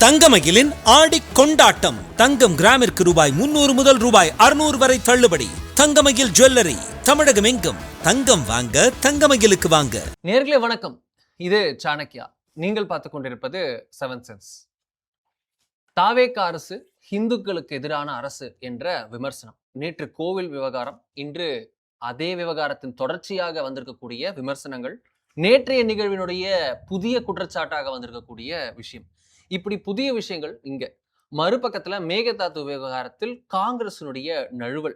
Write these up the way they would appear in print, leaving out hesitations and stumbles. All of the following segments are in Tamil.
தங்கமயிலின் ஆடி கொண்டாட்டம். தங்கம் கிராமிற்கு ரூபாய் 300 முதல் ரூபாய் 600 வரை தள்ளுபடி. தங்கமயில் ஜுவல்லரி, தமிழகம் எங்கும். தங்கம் வாங்க தங்கமயிலுக்கு வாங்க. நேர்களே வணக்கம், இது சாணக்கியா. நீங்கள் பார்த்து கொண்டிருப்பது 7 சென்ஸ். தாவேக அரசு இந்துக்களுக்கு எதிரான அரசு என்ற விமர்சனம். நேற்று கோவில் விவகாரம், இன்று அதே விவகாரத்தின் தொடர்ச்சியாக வந்திருக்கக்கூடிய விமர்சனங்கள், நேற்றைய நிகழ்வினுடைய புதிய குற்றச்சாட்டாக வந்திருக்கக்கூடிய விஷயம். இப்படி புதிய விஷயங்கள் இங்க. மறுபக்கத்துல மேகதாது விவகாரத்தில் காங்கிரசினுடைய நழுவல்.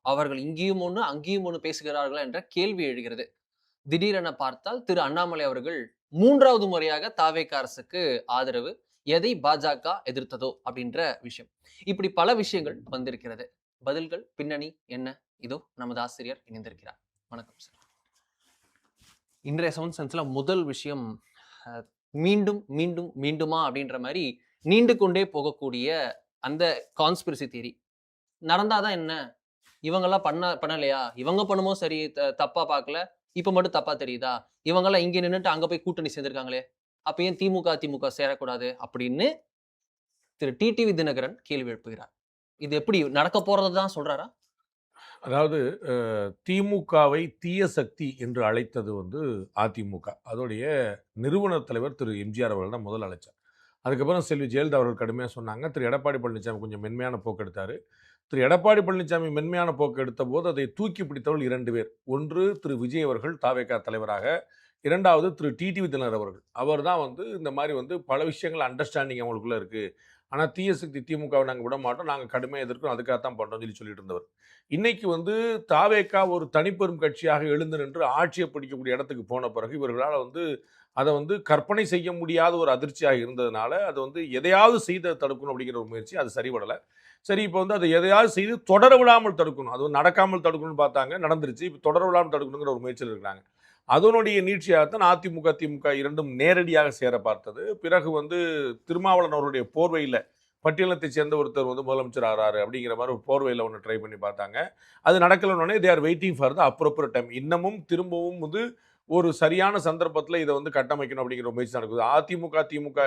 அவர்கள் இங்கேயும் ஒண்ணு அங்கேயும் ஒண்ணு பேசுகிறார்கள் என்ற கேள்வி எழுகிறது. திடீரென பார்த்தால் திரு அண்ணாமலை அவர்கள் 3வது முறையாக தாவேக அரசுக்கு ஆதரவு. எதை பாஜக எதிர்த்ததோ அப்படின்ற விஷயம். இப்படி பல விஷயங்கள் வந்திருக்கிறது. பதில்கள், பின்னணி என்ன? இதோ நமது ஆசிரியர் இணைந்திருக்கிறார். வணக்கம் சார். இன்றைய 7 சென்ஸ்ல முதல் விஷயம், மீண்டும் மீண்டும் மீண்டுமா அப்படின்ற மாதிரி நீண்டு கொண்டே போகக்கூடிய அந்த கான்ஸ்பிரசி தியரி. நடந்தாதான் என்ன, இவங்கெல்லாம் பண்ணலையா, இவங்க பண்ணுமோ சரி தப்பா பார்க்கல, இப்ப மட்டும் தப்பா தெரியுதா, இவங்கெல்லாம் இங்க நின்றுட்டு அங்க போய் கூட்டணி சேர்ந்திருக்காங்களே, அப்ப ஏன் திமுக சேரக்கூடாது அப்படின்னு திரு டிடிவி தினகரன் கேள்வி எழுப்புகிறார். இது எப்படி நடக்க போறதுதான் சொல்றாரா? அதாவது திமுகவை தீய சக்தி என்று அழைத்தது அதிமுக. அதோடைய நிறுவனர் தலைவர் திரு எம்ஜிஆர் அவர்கள் தான் முதல் அழைச்சார். அதுக்கப்புறம் செல்வி ஜெயலலிதா அவர்கள் கடுமையாக சொன்னாங்க. திரு எடப்பாடி பழனிசாமி கொஞ்சம் மென்மையான போக்கு எடுத்தார். திரு எடப்பாடி பழனிசாமி மென்மையான போக்கு எடுத்த போது அதை தூக்கி பிடித்தவர்கள் 2 பேர். ஒன்று திரு விஜய் அவர்கள் தாவேக தலைவராக, 2வது திரு டிடிவி தினகரன் அவர்கள். அவர் தான் இந்த மாதிரி பல விஷயங்கள் அண்டர்ஸ்டாண்டிங் அவங்களுக்குள்ள இருக்குது, ஆனால் தீய சக்தி திமுகவை நாங்கள் விட மாட்டோம், நாங்கள் கடுமையாக எதிர்க்கிறோம், அதுக்காகத்தான் பண்ணுறோம் சொல்லிட்டு இருந்தவர். இன்னைக்கு தாவேகா ஒரு தனிப்பெரும் கட்சியாக எழுந்து நின்று ஆட்சியை பிடிக்கக்கூடிய இடத்துக்கு போன பிறகு இவர்களால் அதை கற்பனை செய்ய முடியாத ஒரு அதிர்ச்சியாக இருந்ததுனால அது எதையாவது செய்து தடுக்கணும் அப்படிங்கிற ஒரு முயற்சி. அது சரிபடலை. சரி, இப்போ அதை எதையாவது செய்து தொடர விடாமல் தடுக்கணும், அது நடக்காமல் தடுக்கணும்னு பார்த்தாங்க, நடந்துருச்சு. இப்போ தொடர விடாமல் தடுக்கணுங்கிற ஒரு முயற்சியில் இருக்கிறாங்க. அதனுடைய நீட்சியாகத்தான் அதிமுக திமுக இரண்டும் நேரடியாக சேர பார்த்தது. பிறகு திருமாவளவன் அவருடைய போர்வையில் பட்டியலத்தை சேர்ந்த ஒருத்தர் முதலமைச்சர் ஆகிறாரு அப்படிங்கிற மாதிரி ஒரு போர்வையில் ஒன்று ட்ரை பண்ணி பார்த்தாங்க. அது நடக்கலன்னொடனே they are waiting for the appropriate time. இன்னமும் திரும்பவும் ஒரு சரியான சந்தர்ப்பத்தில் இதை கட்டமைக்கணும் அப்படிங்கிற முயற்சி நடக்குது. அதிமுக திமுக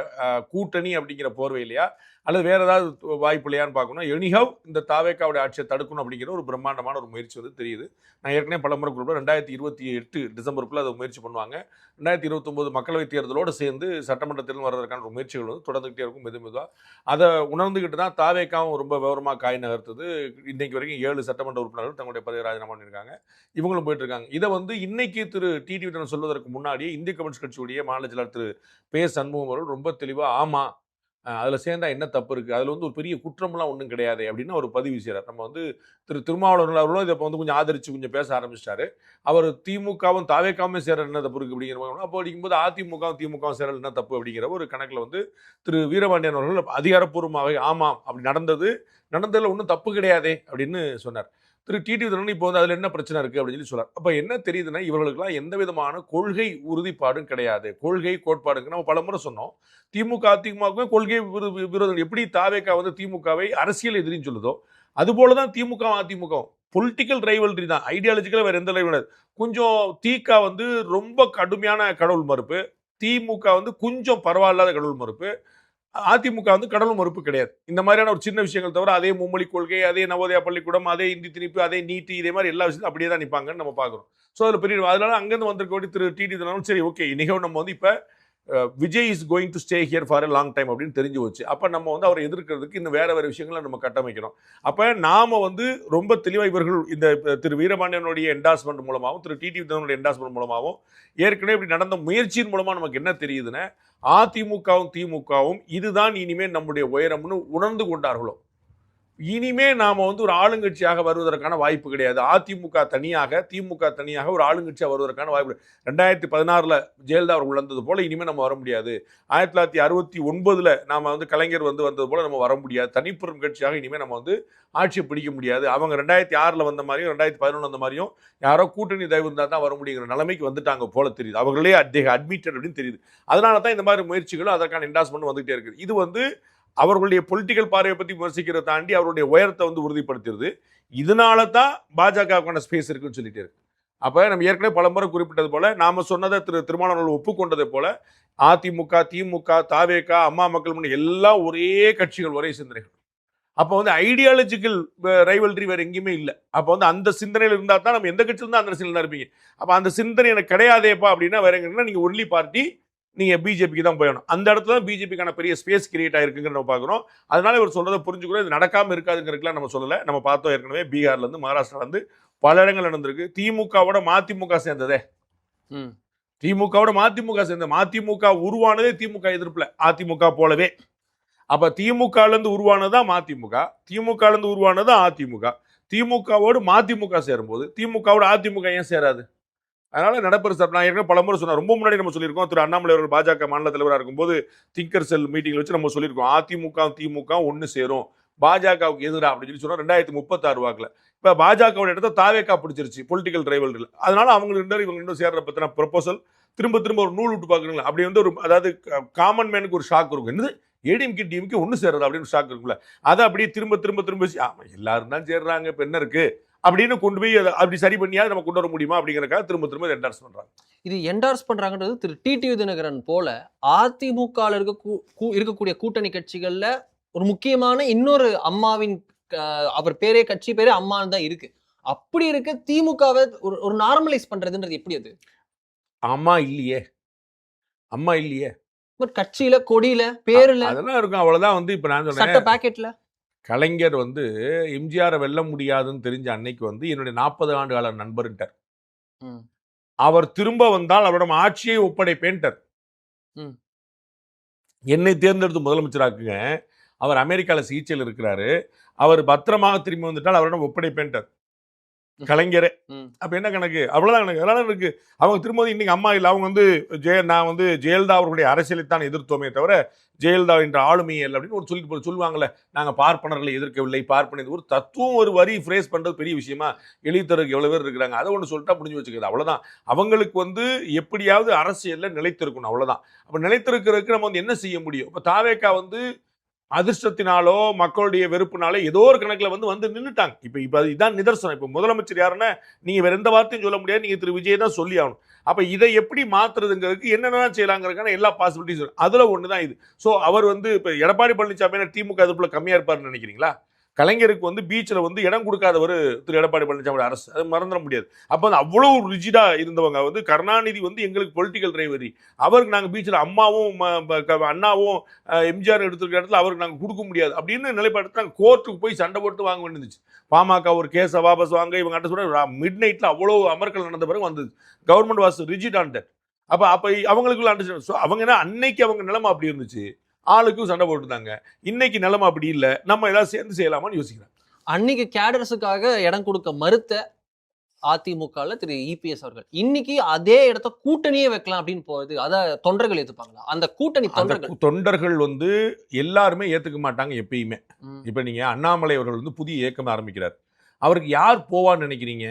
கூட்டணி அப்படிங்கிற போர்வையிலையா அல்லது வேறு ஏதாவது வாய்ப்பு இல்லையான்னு பார்க்கணும். எனிஹவ் இந்த தாவேகாவுடைய ஆட்சியை தடுக்கணும் அப்படிங்கிற ஒரு பிரம்மாண்டமான ஒரு முயற்சி தெரியுது. நான் ஏற்கனவே பலமுறை குறிப்பிட 2028 டிசம்பருக்குள்ளே அதை முயற்சி பண்ணுவாங்க. 2029 மக்களவைத் தேர்தலோடு சேர்ந்து சட்டமன்ற தேர்தல் வர்றதுக்கான ஒரு முயற்சிகள் தொடர்ந்துகிட்டே இருக்கும். மெதுவாக அதை உணர்ந்துக்கிட்டு தான் தாவேகாவும் ரொம்ப விவரமாக காய் நகர்த்தது. இன்றைக்கு வரைக்கும் 7 சட்டமன்ற உறுப்பினர்கள் தங்களுடைய பதவி ராஜினாமா பண்ணியிருக்காங்க. இவங்களும் போயிட்டு இருக்காங்க. இதை இன்னைக்கு திரு டிடிவி சொல்வதற்கு முன்னாடியே இந்திய கம்யூனிஸ்ட் கட்சியுடைய மாநில செயலாளர் திரு பே சண்முகம் அவர்கள் ரொம்ப தெளிவாக, ஆமாம் அதில் சேர்ந்தா என்ன தப்பு இருக்குது, அதில் ஒரு பெரிய குற்றம்லாம் ஒன்றும் கிடையாது அப்படின்னு ஒரு பதிவு செய்கிறார். நம்ம திரு திருமாவளவன் அவர்களும் இதை கொஞ்சம் ஆதரித்து கொஞ்சம் பேச ஆரம்பிச்சிட்டாரு. அவர் திமுகவும் தாவேகாவும் சேர என்ன தப்பு இருக்குது அப்படிங்கிற அப்போ அடிக்கும்போது அதிமுகவும் திமுகவும் சேர என்ன தப்பு அப்படிங்கிற ஒரு கணக்கில் திரு வீரபாண்டியன் அவர்கள் அதிகாரப்பூர்வமாக ஆமாம் அப்படி நடந்ததில் ஒன்றும் தப்பு கிடையாதே அப்படின்னு சொன்னார். திரு டிடிவி தினகரன் இப்போ அதில் என்ன பிரச்சனை இருக்குது அப்படின்னு சொல்கிறார். அப்போ என்ன தெரியுதுன்னா, இவர்களுக்கெல்லாம் எந்த விதமான கொள்கை உறுதிப்பாடும் கிடையாது, கொள்கை கோட்பாடுங்க. நம்ம பல முறை சொன்னோம், திமுக அதிமுகவுக்கும் கொள்கை விரோதம். எப்படி தாவேகா திமுகவை அரசியல் எதிரின்னு சொல்லுதோ, அதுபோல தான் திமுக அதிமுக பொலிட்டிக்கல் ரைவல்ரி தான், ஐடியாலஜிக்கலாக வேறு எந்த ரைவல். கொஞ்சம் திக ரொம்ப கடுமையான கடவுள் மறுப்பு, திமுக கொஞ்சம் பரவாயில்லாத கடவுள் மறுப்பு, அதிமுக கடவுள் மறுப்பு கிடையாது. இந்த மாதிரியான ஒரு சின்ன விஷயங்கள் தவிர அதே மும்மொழி கொள்கை, அதே நவோதயா பள்ளிக்கூடம், அதே இந்தி திணிப்பு, அதே நீட்டு, இதே மாதிரி எல்லா விஷயத்தையும் அப்படியே தான் நிற்பாங்கன்னு நம்ம பார்க்குறோம். ஸோ அதில் பெரிய அதனால அங்கேருந்து வந்திருக்க திரு டிடி தினகரன் சரி ஓகே, இன்னைக்கு நம்ம இப்போ Vijay is going to stay here for a long time அப்படின்னு தெரிஞ்சு வச்சு, அப்போ நம்ம அவரை எதிர்க்கிறதுக்கு இன்னும் வேறு விஷயங்களை நம்ம கட்டமைக்கணும். அப்போ நாம் ரொம்ப தெளிவாக இவர்கள் இந்த திரு வீரபாண்டியனுடைய என்டாஸ்மெண்ட் மூலமாகவும் திரு டிடி தினகரனுடைய என்டாஸ்மெண்ட் மூலமாகவும் ஏற்கனவே இப்படி நடந்த முயற்சியின் மூலமாக நமக்கு என்ன தெரியுதுன்னா, அதிமுகவும் திமுகவும் இதுதான் இனிமேல் நம்முடைய உயரம்னு உணர்ந்து கொண்டார்களோ, இனிமே நாம ஒரு ஆளுங்கட்சியாக வருவதற்கான வாய்ப்பு கிடையாது. அதிமுக தனியாக திமுக தனியாக ஒரு ஆளுங்கட்சியாக வருவதற்கான வாய்ப்பு 2016 ஜெயலலிதா அவர்கள் வந்தது போல இனிமேல் நம்ம வர முடியாது. 1969 நாம கலைஞர் வந்தது போல நம்ம வர முடியாது. தனிப்பெரும் கட்சியாக இனிமேல் நம்ம ஆட்சியை பிடிக்க முடியாது. அவங்க 2006 வந்த மாதிரியும் 2011 வந்த மாதிரியும் யாரோ கூட்டணி தயவு இருந்தால் தான் வர முடியுங்கிற நிலைமைக்கு வந்துட்டாங்க போல தெரியுது. அவங்களே அட்மிட்டட் அப்படின்னு தெரியுது. அதனால தான் இந்த மாதிரி முயற்சிகளும் அதற்கான என்டாஸ்மெண்ட் வந்துகிட்டே இருக்குது. இது அவர்களுடைய பொலிட்டிக்கல் பார்வையை பற்றி விமர்சிக்கிறத தாண்டி அவருடைய உயரத்தை உறுதிப்படுத்துறது. இதனால தான் பாஜகவுக்கான ஸ்பேஸ் இருக்குன்னு சொல்லிட்டே இருக்கு. அப்ப நம்ம ஏற்கனவே பலமுறை குறிப்பிட்டது போல நாம சொன்னதை திருமாவளவன் ஒப்புக்கொண்டதை போல அதிமுக, திமுக, தாவேகா, அம்மா மக்கள் முன்னணி எல்லாம் ஒரே கட்சிகள், ஒரே சிந்தனைகள். அப்போ வந்து ஐடியாலஜிக்கல் ரைவல்ரி வேற எங்கேயுமே இல்லை. அப்போ வந்து அந்த சிந்தனையில் இருந்தால் தான் நம்ம எந்த கட்சியில் இருந்தால் அந்த சிந்தனை இருப்பீங்க. அப்போ அந்த சிந்தனை எனக்கு கிடையாதேப்பா அப்படின்னா வேற எங்கன்னா நீங்கள் ஒன்லி பார்ட்டி நீங்கள் பிஜேபிக்கு தான் போயிடணும். அந்த இடத்துல தான் பிஜேபிக்கான பெரிய ஸ்பேஸ் கிரியேட் ஆயிருக்குங்கிற நம்ம பார்க்குறோம். அதனால இவர் சொல்றதை புரிஞ்சுக்கிறோம். இது நடக்காமல் இருக்காதுங்கிறதுக்குலாம் நம்ம சொல்லலை. நம்ம பார்த்தோம் ஏற்கனவே பீகார்லேருந்து மகாராஷ்டிராலேருந்து பல இடங்கள் நடந்திருக்கு. திமுகவோட மதிமுக சேர்ந்ததே, திமுகவோட மதிமுக சேர்ந்த மதிமுக உருவானதே திமுக எதிர்ப்புல, அதிமுக போலவே. அப்ப திமுகலேருந்து உருவானதுதான் மதிமுக, திமுகலேருந்து உருவானதுதான் அதிமுக. திமுகவோடு மதிமுக சேரும்போது திமுகவோட அதிமுக ஏன் சேராது? அதனால நடப்பது சார். நான் ஏற்கனவே பல முறை சொன்னேன், ரொம்ப முன்னாடி நம்ம சொல்லியிருக்கோம். திரு அண்ணாமலை அவர்கள் பாஜக மாநில தலைவராக இருக்கும்போது திங்கர் செல் மீட்டிங்ல வச்சு நம்ம சொல்லியிருக்கோம், அதிமுக திமுக ஒன்று சேரும், பாஜகவுக்கு எதிராக அப்படின்னு சொல்லி சொன்னோம் 2036 வாக்குல. இப்போ பாஜகவோட இடத்த தாவேகா பிடிச்சிருச்சு பொலிட்டிக்கல் ரைவல்ரில். அதனால அவங்க இவங்க இன்னும் சேர்ற பத்தின ப்ரொபோசல் திரும்ப திரும்ப ஒரு நூல் விட்டு பார்க்குறீங்களா அப்படி வந்து ஒரு, அதாவது காமன் மேனுக்கு ஒரு ஷாக் இருக்கும். என்னது ஏடிஎம்கே டிஎம்கே ஒன்று சேர்றது அப்படின்னு ஷாக் இருக்கும்ல, அதை அப்படியே திரும்ப திரும்ப திரும்ப எல்லாரும் தான் சேர்றாங்க, இப்போ என்ன இருக்கு அப்படின்னு கொண்டு போய் அப்படி சரி பண்ணியாவது நம்ம கொண்டு வர முடியுமா அப்படிங்கிறக்காக திரும்ப திரும்ப என்டார்ஸ் பண்றாங்க. இது என்டார்ஸ் பண்றாங்கன்றது திரு டிடிவி தினகரன் போல அதிமுக இருக்கக்கூடிய கூட்டணி கட்சிகள்ல ஒரு முக்கியமான இன்னொரு அம்மாவின் அவர் பேரே, கட்சி பேரே அம்மான்னு தான் இருக்கு. அப்படி இருக்க திமுகவை ஒரு நார்மலைஸ் பண்றதுன்றது எப்படி? அது அம்மா இல்லையே, அம்மா இல்லையே, பட் கட்சியில, கொடியில, பேருல அதெல்லாம் இருக்கும். அவ்வளவுதான். வந்து இப்ப நான் சட்ட சொல்றேன், பாக்கெட்ல கலைஞர் வந்து எம்ஜிஆரை வெல்ல முடியாதுன்னு தெரிஞ்ச அன்னைக்கு வந்து என்னுடைய 40 ஆண்டு கால நண்பர்ன்ட்டார். அவர் திரும்ப வந்தால் அவரிடம் ஆட்சியை ஒப்படைப்பேன்ட்டார். என்னை தேர்ந்தெடுத்து முதலமைச்சராக்குங்க, அவர் அமெரிக்கால சிகிச்சையில் இருக்கிறாரு, அவர் பத்திரமாக திரும்பி வந்துட்டால் அவரிடம் ஒப்படைப்பேன்ட்டார் கலைஞரே. அப்ப என்ன கணக்கு? அவ்வளவுதான் கணக்கு. அதனால இருக்கு அவங்க திரும்ப இன்னைக்கு அம்மா இல்லை. அவங்க வந்து நான் வந்து ஜெயலலிதா அவர்களுடைய அரசியலை தான் எதிர்த்தோமே தவிர ஜெயலலிதா என்ற ஆளுமையை இல்லை அப்படின்னு ஒரு சொல்லுவாங்கல்ல, நாங்கள் பார்ப்பனர்களை எதிர்க்கவில்லை, பார்ப்பனர் ஒரு தத்துவம் ஒரு வரி ஃப்ரேஸ் பண்றது பெரிய விஷயமா? எழுத்தருக்கு எவ்வளவு பேர் இருக்கிறாங்க, அதை ஒன்று சொல்லிட்டா முடிஞ்சு வச்சுக்கிறது, அவ்வளவுதான். அவங்களுக்கு வந்து எப்படியாவது அரசியல்ல நிலைத்திருக்கணும், அவ்வளவுதான். அப்ப நிலைத்திருக்கிறதுக்கு நம்ம வந்து என்ன செய்ய முடியும்? இப்ப தாவேகா வந்து அதிர்ஷ்டத்தினாலோ மக்களுடைய வெறுப்புனாலோ ஏதோ ஒரு கணக்குல வந்து நின்றுட்டாங்க. இப்ப இதான் நிதர்சனம். இப்ப முதலமைச்சர் யாருன்னா நீங்க வேற எந்த வார்த்தையும் சொல்ல முடியாது, நீங்க திரு விஜய் தான் சொல்லி ஆகணும். அப்ப இதை எப்படி மாத்துறதுங்கிறதுக்கு என்னென்ன செய்யலாங்கிறதுக்கான எல்லா பாசிபிலிட்டிஸ் அதுல ஒண்ணுதான் இது. சோ அவர் வந்து இப்ப எடப்பாடி பழனிசாமி திமுக அதுக்குள்ள கம்மியா இருப்பாருன்னு நினைக்கிறீங்களா? கலைஞருக்கு வந்து பீச்சில் வந்து இடம் கொடுக்காதவர் திரு எடப்பாடி பழனிசாமி அரசு, அது மறந்துட முடியாது. அப்போ வந்து அவ்வளவு ரிஜிடா இருந்தவங்க வந்து கருணாநிதி வந்து எங்களுக்கு பொலிட்டிக்கல் டிரைவரி, அவருக்கு நாங்கள் பீச்சில் அம்மாவும் அண்ணாவும் எம்ஜிஆர் எடுத்துருக்க இடத்துல அவருக்கு நாங்கள் கொடுக்க முடியாது அப்படின்னு நிலைப்பாடு நாங்கள் கோர்ட்டுக்கு போய் சண்டை போட்டு வாங்க வேண்டியிருந்துச்சு. பாமக ஒரு கேஸை வாபஸ் வாங்க இவங்க அட்ட சொல்ற மிட் நைட்டில் அவ்வளோ அமர்க்கல் நடந்த பிறகு வந்தது. Government was rigid on that. அப்போ அவங்களுக்குள்ள அண்டர்ஸ்டாண்ட். ஸோ அவங்க என்ன அன்னைக்கு அவங்க நிலைமை அப்படி இருந்துச்சு, ஆளுக்கும் சண்டை போட்டுருந்தாங்க. இன்னைக்கு நிலைமை அப்படி இல்லை, நம்ம எல்லாம் சேர்ந்து செய்யலாமான்னு யோசிக்கிறேன். அன்னைக்கு கேடர்ஸுக்காக இடம் கொடுக்க மறுத்த அதிமுகல திரு இபிஎஸ் அவர்கள் இன்னைக்கு அதே இடத்த கூட்டணியே வைக்கலாம் அப்படின்னு போகுது. அத தொண்டர்கள் ஏத்துப்பாங்களா? அந்த கூட்டணி தொண்டர்கள் வந்து எல்லாருமே ஏத்துக்க மாட்டாங்க எப்பயுமே. இப்ப நீங்க அண்ணாமலை அவர்கள் வந்து புதிய இயக்கம் ஆரம்பிக்கிறார், அவருக்கு யார் போவான்னு நினைக்கிறீங்க?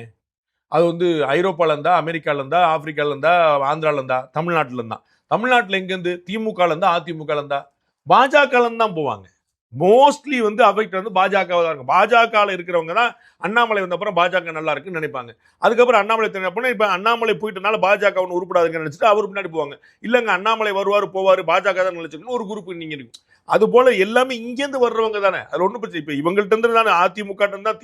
அது வந்து ஐரோப்பால இருந்தா, அமெரிக்கால இருந்தா, ஆப்பிரிக்கால இருந்தா, ஆந்திரால இருந்தா, தமிழ்நாட்டுல இருந்தா? தமிழ்நாட்டுல எங்கேருந்து? திமுக இருந்தா, அதிமுக இருந்தா, பாஜக தான் போவாங்க. மோஸ்ட்லி வந்து அஃபெக்ட் வந்து பாஜக தான் இருக்கும். பாஜக இருக்கிறவங்க தான் அண்ணாமலை வந்த அப்புறம் பாஜக நல்லா இருக்குன்னு நினைப்பாங்க. அதுக்கப்புறம் அண்ணாமலை தெரிஞ்ச இப்ப அண்ணாமலை போயிட்டனால பாஜக ஒன்று உருப்படாதுன்னு நினைச்சிட்டு அவர் பின்னாடி போவாங்க. இல்லைங்க அண்ணாமலை வருவார் போவார், பாஜக தான் நினைச்சிருக்கணும் ஒரு குரூப் நீங்க இருக்கு. அது போல எல்லாமே இங்கேருந்து வர்றவங்க தானே, அது ஒன்றும் பிரச்சனை. இப்ப இவங்கள்ட்ட இருந்து தானே அதிமுக தான்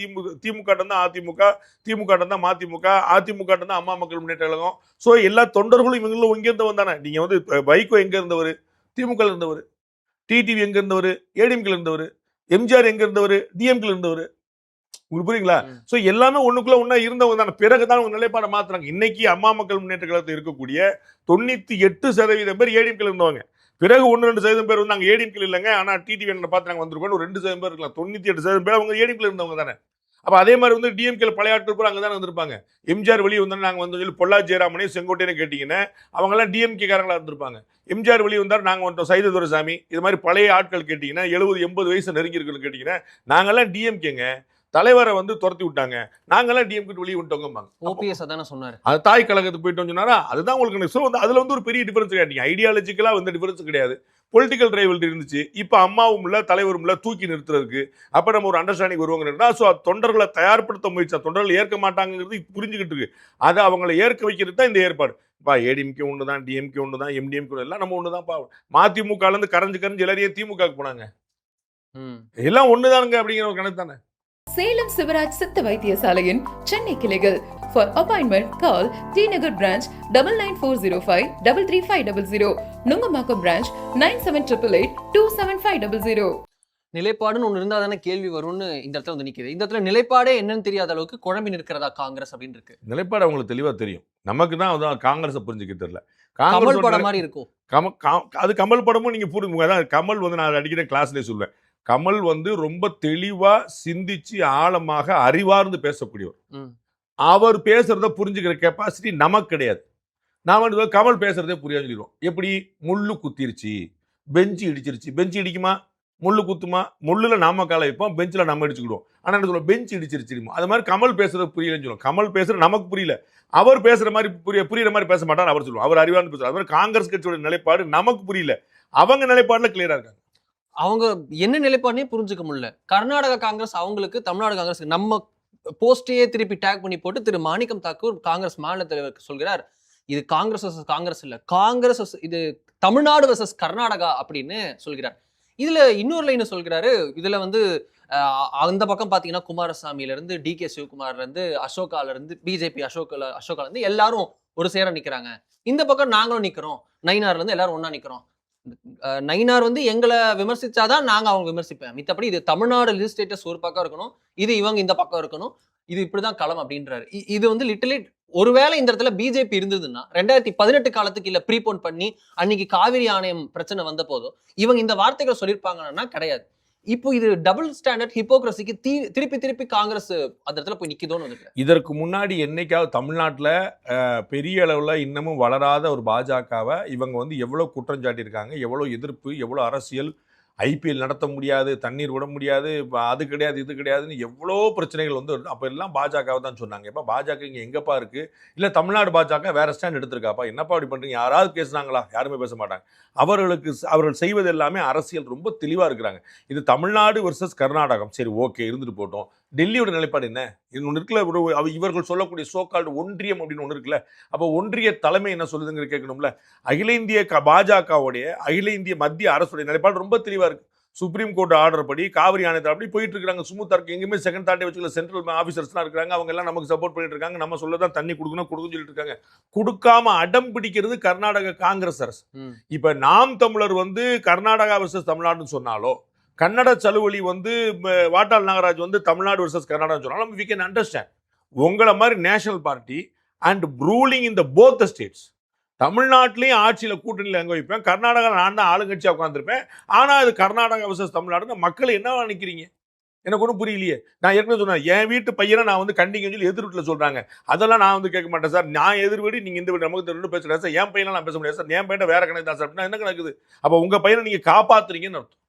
திமுக தான் அதிமுக, திமுக தான் மதிமுக, அதிமுக தான் அம்மா மக்கள் முன்னேற்ற கழகம். ஸோ எல்லா தொண்டர்களும் இவங்களும் இங்கேருந்து வந்தானே. நீங்க வந்து வைகோ எங்க இருந்தவர்? திமுக இருந்தவர். டிடிவி எங்க இருந்தவர்? ஏடிஎம்கே இருந்தவர். எம்ஜிஆர் எங்க இருந்தவர்? டிஎம்கே இருந்தவர். உங்களுக்கு புரியுங்களா? சோ எல்லாமே ஒண்ணுக்குள்ள ஒண்ணா இருந்தவங்க தானே. பிறகுதான் உங்க நிலைப்பாடை மாத்துறாங்க. இன்னைக்கு அம்மா மக்கள் முன்னேற்ற கழகத்தில் இருக்கக்கூடிய 98% பேர் ஏடிஎம்கே இருந்தவங்க. பிறகு 1-2% பேர் வந்து நாங்க ஏடிஎம்கே இல்லைங்க, ஆனா டிடிவி பார்த்து நாங்க வந்திருக்கோம், ஒரு 2% பேர் இருக்கலாம். 98% பேர் அவங்க ஏடிஎம்கே இருந்தவங்க தானே. அப்ப அதே மாதிரி வந்து டிஎம்கே பழைய ஆட்கள் கூட அங்கதானே வந்திருப்பாங்க. எம்ஜிஆர் வெளியே வந்தோம் நாங்க வந்து சொல்லி பொள்ளாச்சி ஜெயராமனையும் செங்கோட்டையனை கேட்டீங்கன்னா அவங்க எல்லாம் டிஎம்கே காரங்களா இருந்திருப்பாங்க. எம்ஜிஆர் வெளியே வந்தார் நாங்க வந்துட்டோம், சைத துரைசாமி, இது மாதிரி பழைய ஆட்கள் கேட்டீங்கன்னா 70-80 வயசு நெருங்கி இருக்குன்னு கேட்டீங்கன்னா நாங்கெல்லாம் டிஎம்கேங்க. தலைவரை வந்து துரத்தி விட்டாங்க, நாங்கெல்லாம் டிஎம்கே வெளியே விட்டோங்க. ஓபிஎஸ் அதானே சொன்னாரு. அது தாய் கழகத்துக்கு போயிட்டோம் சொன்னாரா, அதுதான் உங்களுக்கு வந்து அதுல வந்து ஒரு பெரிய டிஃபரன்ஸ் கிடையாது. ஐடியாலஜிக்கலா வந்து டிஃபரன்ஸ் கிடையாது, பொலிட்டிக்கல் ரைவல்ரி இருந்துச்சு. இப்ப அம்மாவும் இல்ல தலைவரும் இல்ல தூக்கி நிறுத்துறதுக்கு அப்ப நம்ம ஒரு அண்டர்ஸ்டாண்டிங் வருவாங்க. ஸோ தொண்டர்களை தயார்படுத்த முயற்சி, தொண்டர்கள் ஏற்க மாட்டாங்கிறது புரிஞ்சுக்கிட்டு இருக்கு. அதை அவங்களை ஏற்க வைக்கிறது தான் இந்த ஏற்பாடு. ஏடிஎம்கே ஒன்று தான், டிஎம்கே ஒன்று தான், எம்டிஎம்கே எல்லாம் நம்ம ஒன்று தான். மதிமுக இருந்து கரைஞ்சு எல்லாரையும் திமுக போனாங்க, எல்லாம் ஒண்ணுதானுங்க அப்படிங்கிற ஒரு கணக்கு தானே. சேலம் சிவராஜ் சித்த வைத்தியசாலையின் சென்னை கிளைகள். For appointment, call T Nagar branch 99405 33500, Nungambakkam branch 9788827500. நிலைப்பாடுன்னு ஒன்று இருந்தால் தானே கேள்வி வரும்னு இந்த இடத்துல வந்து நிற்கிது. இந்த இடத்துல நிலைப்பாடே என்னன்னு தெரியாத அளவுக்கு குழம்பி நிற்கிறதா காங்கிரஸ் அப்படின்னு இருக்கு. நிலைப்பாடு அவங்களுக்கு தெளிவா தெரியும், நமக்கு தான் வந்து காங்கிரஸை புரிஞ்சுக்க தெரியல. கமல் படம் மாதிரி இருக்கும் அது. கமல் படமும் நீங்க புரிஞ்சுங்க. அதான் கமல் வந்து நான் அடிக்கிற கிளாஸ்லேயே சொல்லுவேன், கமல் வந்து ரொம்ப தெளிவா சிந்திச்சு ஆழமாக அறிவார்ந்து பேசக்கூடியவர். அவர் பேசுறத புரிஞ்சுக்கிற கெப்பாசிட்டி நமக்கு கிடையாது. நான் வந்து கமல் பேசுறதே புரியாது சொல்லிடுவோம். எப்படி முள்ளு குத்திருச்சு, பெஞ்சு இடிச்சிருச்சு. பெஞ்சு இடிக்குமா, முள்ளு குத்துமா? முள்ளுல நாம காலை வைப்போம், பெஞ்சில் நம்ம இடிச்சுக்கிடுவோம். ஆனால் என்ன சொல்லுவோம், பெஞ்சு இடிச்சிருச்சு. அது மாதிரி கமல் பேசுறது புரியலன்னு சொல்லுவோம். கமல் பேசுற நமக்கு புரியல, அவர் பேசுற மாதிரி புரியுற மாதிரி பேச மாட்டார். அவர் சொல்லுவோம் அவர் அறிவார்ந்து பேசுவார். அது மாதிரி காங்கிரஸ் கட்சியோட நிலைப்பாடு நமக்கு புரியல, அவங்க நிலைப்பாடுல கிளியரா இருக்காங்க. அவங்க என்ன நிலைப்பாடுனே புரிஞ்சுக்க முடியல. கர்நாடகா காங்கிரஸ் அவங்களுக்கு, தமிழ்நாடு காங்கிரஸ் நம்ம போஸ்டையே திருப்பி டேக் பண்ணி போட்டு திரு மாணிக்கம் தாக்கூர் காங்கிரஸ் மாநில தலைவர் சொல்கிறார், இது காங்கிரஸ் வர்சஸ் காங்கிரஸ் இல்ல, காங்கிரஸ் இது தமிழ்நாடு வர்சஸ் கர்நாடகா அப்படின்னு சொல்கிறார். இதுல இன்னொரு லைன் சொல்கிறாரு. இதுல வந்து அந்த பக்கம் பாத்தீங்கன்னா குமாரசாமியில இருந்து டிகே சிவகுமார்ல இருந்து அசோகால இருந்து பிஜேபி அசோகால இருந்து எல்லாரும் ஒரு சேர நிக்கிறாங்க. இந்த பக்கம் நாங்களும் நிக்கிறோம், நயினார்ல இருந்து எல்லாரும் ஒன்னா நிக்கிறோம். நயினார் வந்து எங்களை விமர்சிச்சாதான் நாங்க அவங்க விமர்சிப்பேன், மித்தபடி இது தமிழ்நாடு லெஜிஸ்லேட்டர்ஸ் ஒரு பக்கம் இருக்கணும், இது இவங்க இந்த பக்கம் இருக்கணும், இது இப்படிதான் களம் அப்படின்றாரு. இது வந்து லிட்டரலி ஒருவேளை இந்த இடத்துல பிஜேபி இருந்ததுன்னா 2018 காலத்துக்கு இல்ல ப்ரீபோன் பண்ணி அன்னைக்கு காவிரி ஆணையம் பிரச்சனை வந்த போதும் இவங்க இந்த வார்த்தைகளை சொல்லியிருப்பாங்கன்னா கிடையாது. இப்போ இது டபுள் ஸ்டாண்டர்ட் ஹிப்போக்ரசிக்கு திருப்பி காங்கிரஸ் அந்த இடத்துல போய் நிக்குதோன்னு. இதற்கு முன்னாடி என்னைக்காவது தமிழ்நாட்டில் பெரிய அளவில் இன்னமும் வளராத ஒரு பாஜகவை இவங்க வந்து எவ்வளோ குற்றம் சாட்டியிருக்காங்க, எவ்வளோ எதிர்ப்பு, எவ்வளோ அரசியல், ஐபிஎல் நடத்த முடியாது, தண்ணீர் விட முடியாது, அது கிடையாது இது கிடையாதுன்னு எவ்வளோ பிரச்சனைகள் வந்து அப்போ எல்லாம் பாஜகவை தான் சொன்னாங்க. எப்போ பாஜக இங்கே எங்கப்பா இருக்குது, இல்லை தமிழ்நாடு பாஜக வேற ஸ்டாண்ட் எடுத்திருக்காப்பா, என்னப்பா அப்படி பண்ணுறீங்க, யாராவது பேசுனாங்களா? யாருமே பேச மாட்டாங்க. அவர்கள் செய்வது எல்லாமே அரசியல் ரொம்ப தெளிவாக இருக்கிறாங்க. இது தமிழ்நாடு வர்சஸ் கர்நாடகம், சரி ஓகே இருந்துட்டு போட்டோம். டெல்லியோட நிலைப்பாடு என்ன? இது ஒன்று இருக்குல்ல, இவர்கள் சொல்லக்கூடிய சோகால்டு ஒன்றியம் அப்படின்னு ஒன்று இருக்குல்ல, அப்போ ஒன்றிய தலைமை என்ன சொல்லுதுங்கிற கேட்கணும்ல. அகில இந்திய பாஜகவுடைய அகில இந்திய மத்திய அரசுடைய நிலைப்பாடு ரொம்ப தெளிவாக இருக்கு. சுப்ரீம் கோர்ட் ஆர்டர் படி காவிரி ஆணையத்தில் அப்படி போயிட்டு இருக்காங்க. ஸ்மூத்தா இருக்கு, எங்கேயுமே செகண்ட் தாட்டே வச்சுக்கல. சென்ட்ரல் ஆஃபீஸர்ஸ்லாம் இருக்காங்க, அவங்க எல்லாம் நமக்கு சப்போர்ட் பண்ணிட்டு இருக்காங்க. நம்ம சொல்லதான் தண்ணி கொடுக்கணும் சொல்லிட்டு இருக்காங்க. கொடுக்காம அடம் பிடிக்கிறது கர்நாடக காங்கிரஸ் அரசு. இப்ப நாம் தமிழர் வந்து கர்நாடகா வர்சஸ் தமிழ்நாடுன்னு சொன்னாலோ, கன்னட சலுவலி வந்து வாட்டாள் நாகராஜ் வந்து தமிழ்நாடு வர்சஸ் கர்நாடகா சொன்னாலும் we can understand. உங்களை மாதிரி national party and ruling in the both the states. தமிழ்நாட்டிலையும் ஆட்சியில் கூட்டணியில் அங்கே வைப்பேன், கர்நாடகாவில் நான் தான் ஆளுங்கட்சியாக உட்காந்துருப்பேன். ஆனால் அது கர்நாடகா வர்சஸ் தமிழ்நாடுன்னு மக்களை என்ன நினைக்கிறீங்க? எனக்கு ஒன்றும் புரியலையே. நான் ஏற்கனவே சொன்னேன், என் வீட்டு பையனை நான் வந்து கண்டிங்கன்னு சொல்லி எதிர் வீட்டில் சொல்கிறாங்க. அதெல்லாம் நான் வந்து கேட்க மாட்டேன் சார். நான் எதிர் வீடு, நீங்கள் இந்த வீடு, நமக்கு தெரியும் பேசுகிறேன் சார். என் பையனை நான் பேச முடியாது சார், என் பையனை வேற கணக்கு தான் சார் அப்படின்னா என்ன கணக்குது? அப்போ உங்கள் பையனை நீங்கள் காப்பாற்றுறீங்கன்னு அர்த்தம்.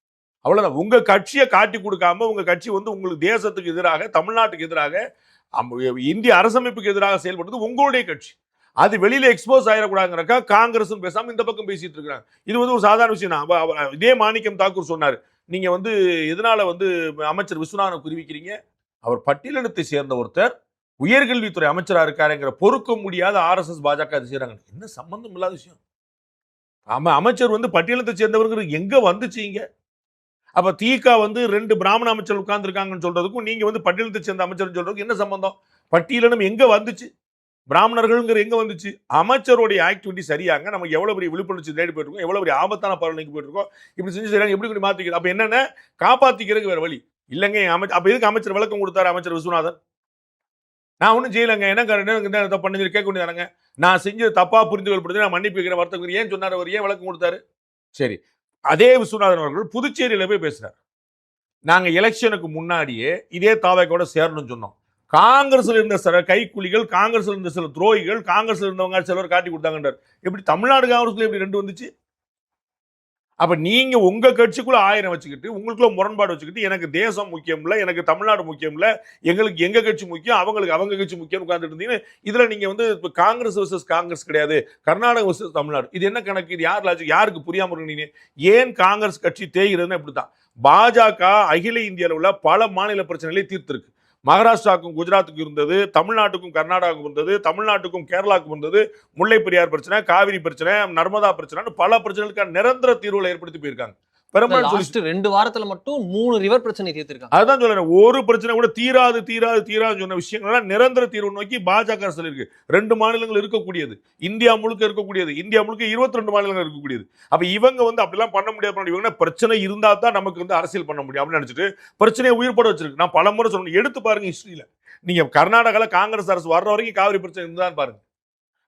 அவ்வளோதான். உங்கள் கட்சியை காட்டி கொடுக்காம உங்கள் கட்சி வந்து உங்களுக்கு தேசத்துக்கு எதிராக, தமிழ்நாட்டுக்கு எதிராக, இந்திய அரசமைப்புக்கு எதிராக செயல்படுறது உங்களுடைய கட்சி. அது வெளியில எக்ஸ்போஸ் ஆயிடக்கூடாதுங்கிறக்கா காங்கிரஸ் பேசாம இந்த பக்கம் பேசிட்டு இருக்காங்க. இது வந்து ஒரு சாதாரண விஷயம் தான். இதே மாணிக்கம் தாக்கூர் சொன்னார், நீங்க வந்து எதனால வந்து அமைச்சர் விஸ்வநாதனை குறிவிக்கிறீங்க? அவர் பட்டியலினத்தை சேர்ந்த ஒருத்தர் உயர்கல்வித்துறை அமைச்சரா இருக்காருங்கிற பொறுக்க முடியாத RSS பாஜக செய்யறாங்க. என்ன சம்பந்தம் இல்லாத விஷயம். ஆமா, அமைச்சர் வந்து பட்டியலினத்தை சேர்ந்தவர்கள் எங்க வந்துச்சீங்க? அப்ப திக வந்து 2 பிராமண அமைச்சர் உட்கார்ந்து இருக்காங்கன்னு சொல்றதுக்கும் நீங்க வந்து பட்டியலினத்தை சேர்ந்த அமைச்சர் சொல்றதுக்கும் என்ன சம்பந்தம்? பட்டியலினம் எங்க வந்துச்சு? பிராமணர்கள் எங்க வந்துச்சு? அமைச்சருடைய ஆக்டிவிட்டி சரியாங்க. நம்ம எவ்வளவு பெரிய விழிப்புணர்ச்சி தேடி போயிருக்கோம், எவ்வளவு பெரிய ஆபத்தான பரவலுக்கு போயிருக்கோம், இப்படி செஞ்சு சரியாக எப்படி மாத்திக்கிறது? அப்ப என்னன்னா, காப்பாத்திக்கிறதுக்கு வேற வழி இல்லைங்க. அப்ப எதுக்கு அமைச்சர் விளக்கம் கொடுத்தாரு? அமைச்சர் விஸ்வநாதன் நான் ஒன்றும் செய்யலைங்க, என்ன பண்ணி கேட்க வேண்டியதானங்க. நான் செஞ்சது தப்பா புரிந்துகொள்படுத்தி நான் மன்னிப்பு வைக்கிற வருத்தம் ஏன் சொன்னார்? அவர் ஏன் விளக்கம் கொடுத்தாரு? சரி, அதே விஸ்வநாதன் அவர்கள் புதுச்சேரியில போய் பேசுறாரு, நாங்க எலெக்ஷனுக்கு முன்னாடியே இதே தாவேக்கோட சேரணும்னு சொன்னோம். காங்கிரஸ்ல இருந்த சில கைக்கூலிகள், காங்கிரஸ்ல இருந்த சில துரோகிகள், காங்கிரஸ்ல இருந்தவங்க சிலர் காட்டி கொடுத்தாங்கன்றார். எப்படி தமிழ்நாடு காங்கிரஸ்ல எப்படி 2 வந்துச்சு? அப்ப நீங்க உங்க கட்சிக்குள்ள 1000 வச்சுக்கிட்டு உங்களுக்குள்ள முரண்பாடு வச்சுக்கிட்டு எனக்கு தேசம் முக்கியம் இல்ல, எனக்கு தமிழ்நாடு முக்கியம் இல்ல, எங்களுக்கு எங்க கட்சி முக்கியம், அவங்களுக்கு அவங்க கட்சி முக்கியம் உட்கார்ந்துட்டு இருந்தீங்க. இதுல நீங்க வந்து இப்ப காங்கிரஸ் வெர்சஸ் காங்கிரஸ் கிடையாது, கர்நாடகா வெர்சஸ் தமிழ்நாடு. இது என்ன கணக்கு? இது யார் லாஜிக்? யாருக்கு புரியாம இருக்கீங்க? ஏன் காங்கிரஸ் கட்சி தேய்கிறதுன்னு இப்படித்தான். பாஜக அகில இந்திய அளவுல பல மாநில பிரச்சனைகளை தீர்த்திருக்கு. மகாராஷ்டிராவுக்கும் குஜராத்துக்கும் இருந்தது, தமிழ்நாட்டுக்கும் கர்நாடகாவுக்கும் இருந்தது, தமிழ்நாட்டுக்கும் கேரளாவுக்கும் இருந்தது. முல்லை பெரியார் பிரச்சனை, காவிரி பிரச்சனை, நர்மதா பிரச்சனை, பல பிரச்சனைகளுக்கான நிரந்தர தீர்வுகளை ஏற்படுத்தி போயிருக்காங்க. லாஸ்ட் 2 வாரத்துல மட்டும் 3 ரிவர் பிரச்சனை தீர்த்திருக்காங்க. அதுதான் சொல்றேன், ஒரு பிரச்சனை கூட தீராது சொன்ன விஷயங்கள் நிரந்தர தீர்வு நோக்கி பாஜக அரசு இருக்கு. 2 மாநிலங்கள் இருக்கக்கூடியது, இந்தியா முழுக்க இருக்கக்கூடியது, இந்தியா முழுக்க 22 மாநிலங்கள் இருக்கக்கூடியது. அப்ப இவங்க வந்து அப்படிலாம் பண்ண முடியாது. இவங்க பிரச்சனை இருந்தா தான் நமக்கு வந்து அரசியல் பண்ண முடியும் அப்படின்னு நினைச்சிட்டு பிரச்சனையை உயிர்பட வச்சிருக்கு. நான் பல முறை சொன்னேன், எடுத்து பாருங்க ஹிஸ்டரியில. நீங்க கர்நாடகால காங்கிரஸ் அரசு வர்ற வரைக்கும் காவிரி பிரச்சனை இருந்தான்னு பாருங்க.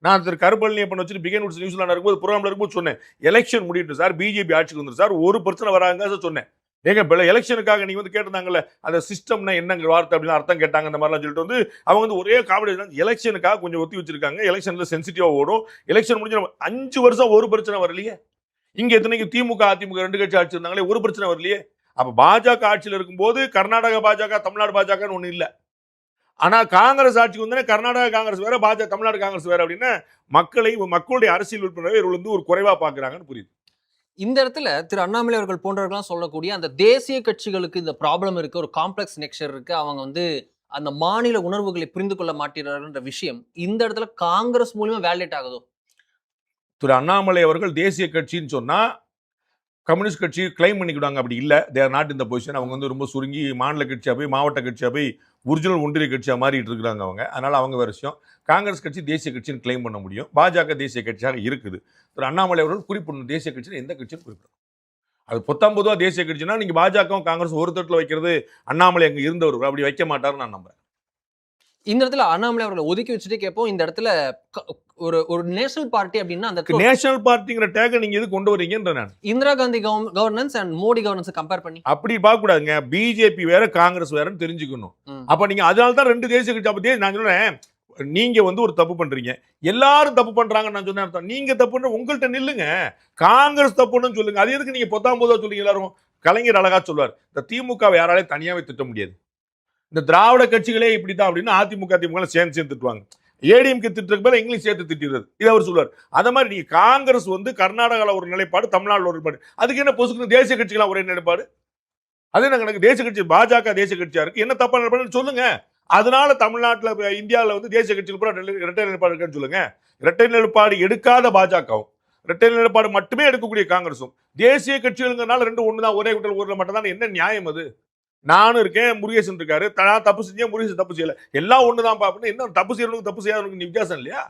நான் திரு கருப்பழனியப்பன் வச்சுட்டு பிகன் உட்ஸ் நியூஸ்ல இருக்கும்போது ப்ரோக்ராம்ல இருக்கும்போது சொன்னேன், எலெக்ஷன் முடிட்டு சார், பிஜேபி ஆட்சிக்கு வந்துரு சார், ஒரு பிரச்சனை வராங்க சார் சொன்னேன். ஏங்க எலெக்ஷனுக்காக நீங்க வந்து கேட்டிருந்தாங்கல்ல, அந்த சிஸ்டம்னா என்னங்க வார்த்தை அப்படின்னு அர்த்தம் கேட்டாங்க. இந்த மாதிரிலாம் சொல்லிட்டு வந்து அவங்க வந்து ஒரே காமெடி, எலெக்ஷனுக்காக கொஞ்சம் ஒத்தி வச்சிருக்காங்க, எலெக்ஷன்ல சென்சிட்டிவா ஓடும், எலெக்ஷன் முடிஞ்சு 5 வருஷம் ஒரு பிரச்சனை வரலையே. இங்க எத்தனைக்கு திமுக அதிமுக 2 கட்சி ஆட்சி இருந்தாங்களே, ஒரு பிரச்சனை வரலையே. அப்ப பாஜக ஆட்சியில் இருக்கும்போது கர்நாடகா பாஜக தமிழ்நாடு பாஜகன்னு ஒண்ணு இல்ல. ஆனா காங்கிரஸ் ஆட்சிக்கு வந்து கர்நாடகா காங்கிரஸ் வேற, பாஜக தமிழ்நாடு காங்கிரஸ் வேற அப்படின்னு மக்களுடைய அரசியல் விற்பனை வந்து ஒரு குறைவா பாக்குறாங்கன்னு புரியுது. இந்த இடத்துல திரு அண்ணாமலை அவர்கள் போன்றவர்கள்லாம் சொல்லக்கூடிய அந்த தேசிய கட்சிகளுக்கு இந்த ப்ராப்ளம் இருக்கு, ஒரு காம்ப்ளெக்ஸ் நேச்சர் இருக்கு, அவங்க வந்து அந்த மாநில உணர்வுகளை புரிந்து கொள்ள மாட்டேறாங்கன்ற விஷயம் இந்த இடத்துல காங்கிரஸ் மூலமா வேலிடேட் ஆகுதோ? திரு அண்ணாமலை அவர்கள் தேசிய கட்சின்னு சொன்னா கம்யூனிஸ்ட் கட்சி கிளைம் பண்ணிக்கிடுவாங்க. அப்படி இல்லை, தேர் நாட் இந்த பொசிஷன். அவங்க வந்து ரொம்ப சுருங்கி மாநில கட்சியாக போய் மாவட்ட கட்சியாக போய் ஒரிஜினல் ஒன்றிய கட்சியாக மாறிட்டு இருக்கிறாங்க அவங்க. அதனால அவங்க வேறு விஷயம். காங்கிரஸ் கட்சி தேசிய கட்சின்னு கிளைம் பண்ண முடியும், பாஜக தேசிய கட்சியாக இருக்குது. திரு அண்ணாமலை அவர்கள் குறிப்பிடணும் தேசிய கட்சின்னு எந்த கட்சின்னு குறிப்பிடணும். அது 19 தேசிய கட்சினா நீங்க பாஜகவும் காங்கிரஸ் ஒரு தட்டில் வைக்கிறது, அண்ணாமலை அங்கே இருந்தவர் அப்படி வைக்க மாட்டாருன்னு நான் நம்புறேன். இந்த இடத்துல அண்ணாமலை அவர்களை ஒதுக்கி வச்சுட்டு கேட்போம், இந்த இடத்துல ஒரு நேஷனல் பார்ட்டி அப்படின்னா அந்த நேஷனல் பார்ட்டிங்கிற டேக நீங்க எது கொண்டு வரீங்கன்ற நான் Indira Gandhi governance and Modi governance compare பண்ணி அப்படி பார்க்க கூடாதுங்க. பிஜேபி வேற காங்கிரஸ் வேறன்னு தெரிஞ்சுக்கணும். அப்ப நீங்க அதனால தான் 2 தேசிய கட்சி. அப்ப நான் சொல்றேன், நீங்க வந்து ஒரு தப்பு பண்றீங்க, எல்லாரும் தப்பு பண்றாங்கன்னு நான் சொன்னேன். நீங்க தப்புன்னு உங்கள்கிட்ட நில்லுங்க, காங்கிரஸ் தப்புன்னு சொல்லுங்க. அது எதுக்கு நீங்க 19 சொல்றீங்க? எல்லாரும் கலைஞர் அழகா சொல்வார், இந்த திமுக யாராலையும் தனியாவே திட்ட முடியாது, இந்த திராவிட கட்சிகளே இப்படிதான் அப்படின்னு அதிமுக திமுக சேர்ந்து திட்டுவாங்க, ஏடிஎம்கே திட்டுறதுக்கு மேல இங்கிலீஷ் சேர்த்து திட்டுறது, இது அவர் சொல்லுவார். அத மாதிரி நீங்க காங்கிரஸ் வந்து கர்நாடகாவில் ஒரு நிலைப்பாடு, தமிழ்நாட்டில் ஒரு நிலைப்பாடு, அதுக்கு என்ன பொசுக்கு தேசிய கட்சிகளா ஒரே நிலைப்பாடு? அது என்ன கணக்கு? தேசிய கட்சி பாஜக தேசிய கட்சியா இருக்கு, என்ன தப்பா நிலைப்பாடு சொல்லுங்க. அதனால தமிழ்நாட்டில் இந்தியாவில் வந்து தேசிய கட்சிகள் பூரா இரட்டை நிலைப்பாடு இருக்குன்னு சொல்லுங்க. இரட்டை நிலைப்பாடு எடுக்காத பாஜகவும் இரட்டை நிலைப்பாடு மட்டுமே எடுக்கக்கூடிய காங்கிரஸும் தேசிய கட்சிகள்ங்கிறனால 2 ஒண்ணுதான், ஒரே கூட்டல் ஊர்ல மட்டும் தான். என்ன நியாயம் அது? நானும் இருக்கேன், முருகேசன் இருக்காரு, நான் தப்பு செஞ்சேன், முருகேசன் தப்பு செய்யல, எல்லாம் ஒண்ணுதான் பாப்பேன். என்ன தப்பு செய்யறவனுக்கு தப்பு செய்யாதவனுக்கு வித்தியாசம் இல்லையா?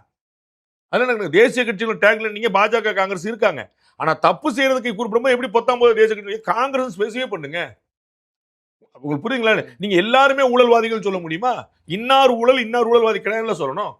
அதனால தேசிய கட்சிகள் டேக்ல நீங்க பாஜக காங்கிரஸ் இருக்காங்க, ஆனா தப்பு செய்யறதுக்கு குறிப்பிடும்போது எப்படி 19 தேசிய கட்சி காங்கிரஸ் ஸ்பெசிஃபை பண்ணுங்க. உங்களுக்கு புரியுங்களா? நீங்க எல்லாருமே ஊழல்வாதிகள் சொல்ல முடியுமா? இன்னார் ஊழல் இன்னார் ஊழல்வாதி கிடையாதுல சொல்லணும்.